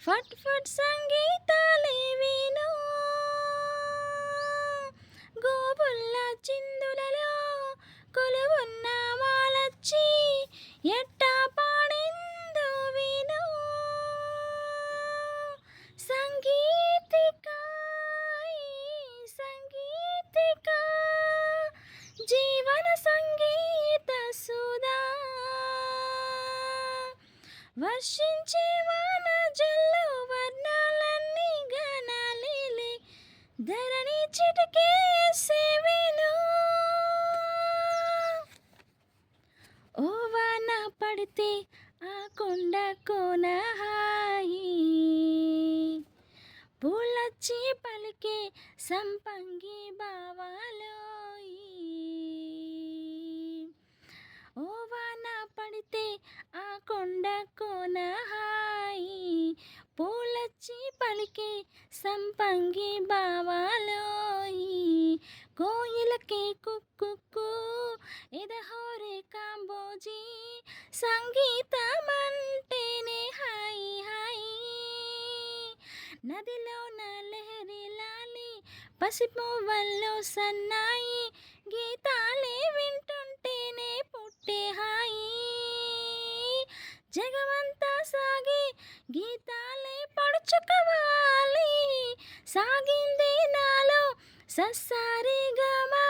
ఫట్ ఫట్ సంగీతాలే విను గోబుల్ల చిందులలో కొలువున్న మాలచ్చి ఎట్టా పాడిందో విను సంగీతిక సంగీతిక జీవన సంగీత సుధా వర్షించే వాన జల్లు వర్ణాలన్నీ గనాలిలే ధరణి చిటికే సేవేను ఓ వాన పడితే ఆ కొండ కోన హాయి పూలొచ్చి పలికే సంపంగి బావాలోయి ఓ వాన పడితే ఆ కొండ కోన హాయి పూలొచ్చి పలికే సంపంగి బావాలోయి కోయిలకి కుక్కు ఎదహోరే కాంబోజీ సంగీతం అంటేనే హాయి హాయి నదిలో లహరి లాలి పసిపువ్వల్లో సన్నాయి గీతాలే వింటుంటేనే పుట్టే హాయి జగమంతా సాగి గీతాలే పడుచుకోవాలి సాగింది నాలో సస్సారి గమా